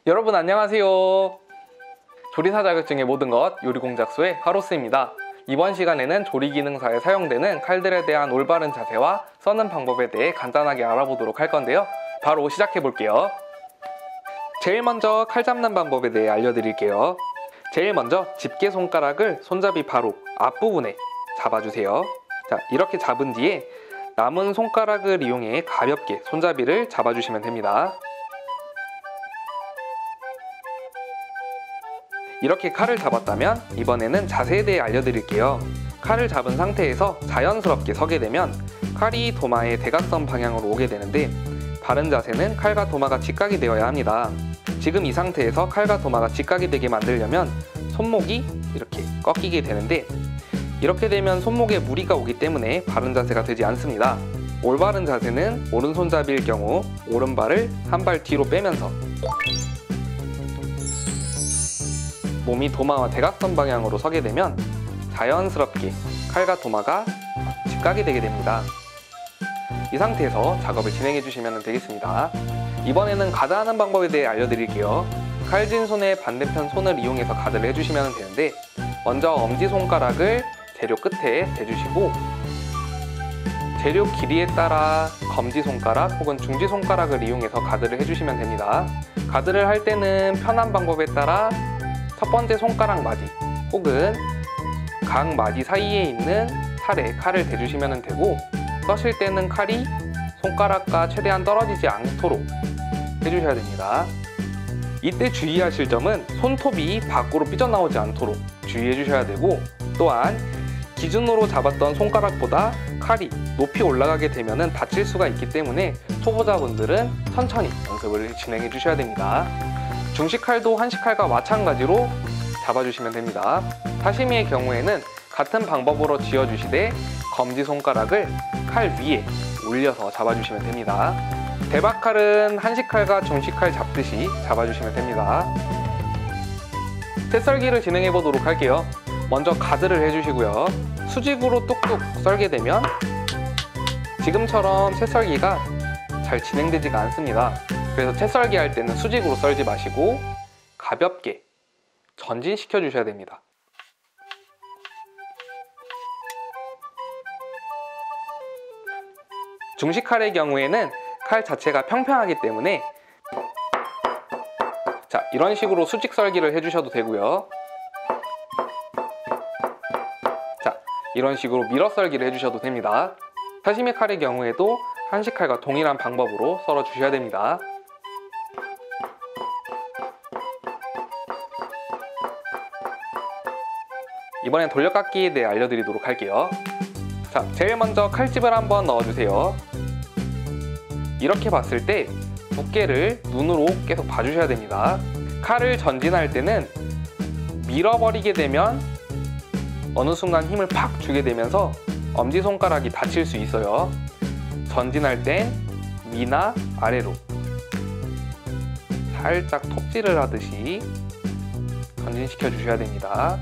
여러분 안녕하세요. 조리사 자격증의 모든 것 요리공작소의 하로스입니다. 이번 시간에는 조리기능사에 사용되는 칼들에 대한 올바른 자세와 써는 방법에 대해 간단하게 알아보도록 할 건데요. 바로 시작해 볼게요. 제일 먼저 칼 잡는 방법에 대해 알려드릴게요. 제일 먼저 집게 손가락을 손잡이 바로 앞부분에 잡아주세요. 자, 이렇게 잡은 뒤에 남은 손가락을 이용해 가볍게 손잡이를 잡아주시면 됩니다. 이렇게 칼을 잡았다면 이번에는 자세에 대해 알려드릴게요. 칼을 잡은 상태에서 자연스럽게 서게 되면 칼이 도마의 대각선 방향으로 오게 되는데, 바른 자세는 칼과 도마가 직각이 되어야 합니다. 지금 이 상태에서 칼과 도마가 직각이 되게 만들려면 손목이 이렇게 꺾이게 되는데, 이렇게 되면 손목에 무리가 오기 때문에 바른 자세가 되지 않습니다. 올바른 자세는 오른손잡이일 경우 오른발을 한 발 뒤로 빼면서 몸이 도마와 대각선 방향으로 서게 되면 자연스럽게 칼과 도마가 직각이 되게 됩니다. 이 상태에서 작업을 진행해 주시면 되겠습니다. 이번에는 가드하는 방법에 대해 알려드릴게요. 칼진 손의 반대편 손을 이용해서 가드를 해주시면 되는데, 먼저 엄지손가락을 재료 끝에 대주시고 재료 길이에 따라 검지손가락 혹은 중지손가락을 이용해서 가드를 해주시면 됩니다. 가드를 할 때는 편한 방법에 따라 첫 번째 손가락 마디 혹은 각 마디 사이에 있는 살에 칼을 대주시면 되고, 써실 때는 칼이 손가락과 최대한 떨어지지 않도록 해주셔야 됩니다. 이때 주의하실 점은 손톱이 밖으로 삐져나오지 않도록 주의해 주셔야 되고, 또한 기준으로 잡았던 손가락보다 칼이 높이 올라가게 되면 다칠 수가 있기 때문에 초보자분들은 천천히 연습을 진행해 주셔야 됩니다. 중식칼도 한식칼과 마찬가지로 잡아주시면 됩니다. 사시미의 경우에는 같은 방법으로 쥐어주시되 검지손가락을 칼 위에 올려서 잡아주시면 됩니다. 대박칼은 한식칼과 중식칼 잡듯이 잡아주시면 됩니다. 채썰기를 진행해 보도록 할게요. 먼저 가드를 해주시고요. 수직으로 뚝뚝 썰게 되면 지금처럼 채썰기가 잘 진행되지가 않습니다. 그래서 채썰기 할 때는 수직으로 썰지 마시고 가볍게 전진시켜 주셔야 됩니다. 중식칼의 경우에는 칼 자체가 평평하기 때문에 자, 이런 식으로 수직 썰기를 해주셔도 되고요. 자, 이런 식으로 밀어 썰기를 해주셔도 됩니다. 사시미 칼의 경우에도 한식칼과 동일한 방법으로 썰어 주셔야 됩니다. 이번엔 돌려깎기에 대해 알려드리도록 할게요. 자, 제일 먼저 칼집을 한번 넣어주세요. 이렇게 봤을 때 두께를 눈으로 계속 봐주셔야 됩니다. 칼을 전진할 때는 밀어버리게 되면 어느 순간 힘을 팍 주게 되면서 엄지손가락이 다칠 수 있어요. 전진할 땐 위나 아래로 살짝 톱질을 하듯이 전진시켜 주셔야 됩니다.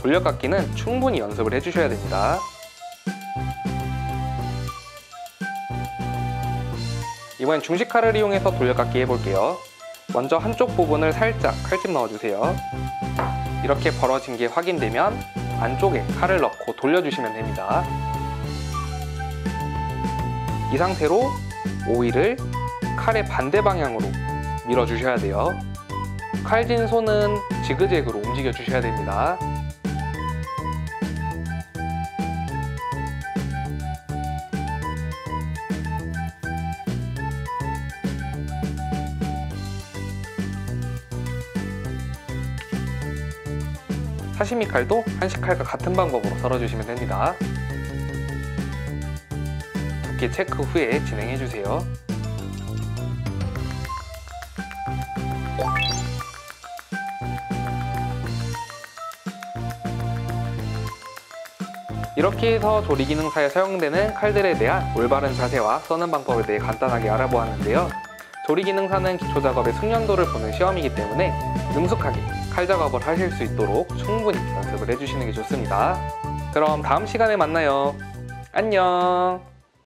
돌려깎기는 충분히 연습을 해주셔야 됩니다. 이번엔 중식칼을 이용해서 돌려깎기 해볼게요. 먼저 한쪽 부분을 살짝 칼집 넣어주세요. 이렇게 벌어진 게 확인되면 안쪽에 칼을 넣고 돌려주시면 됩니다. 이 상태로 오일을 칼의 반대 방향으로 밀어주셔야 돼요. 칼진 손은 지그재그로 움직여 주셔야 됩니다. 사시미 칼도 한식칼과 같은 방법으로 썰어주시면 됩니다. 두께 체크 후에 진행해주세요. 이렇게 해서 조리기능사에 사용되는 칼들에 대한 올바른 자세와 써는 방법에 대해 간단하게 알아보았는데요. 조리기능사는 기초작업의 숙련도를 보는 시험이기 때문에 능숙하게 칼 작업을 하실 수 있도록 충분히 연습을 해주시는 게 좋습니다. 그럼 다음 시간에 만나요. 안녕.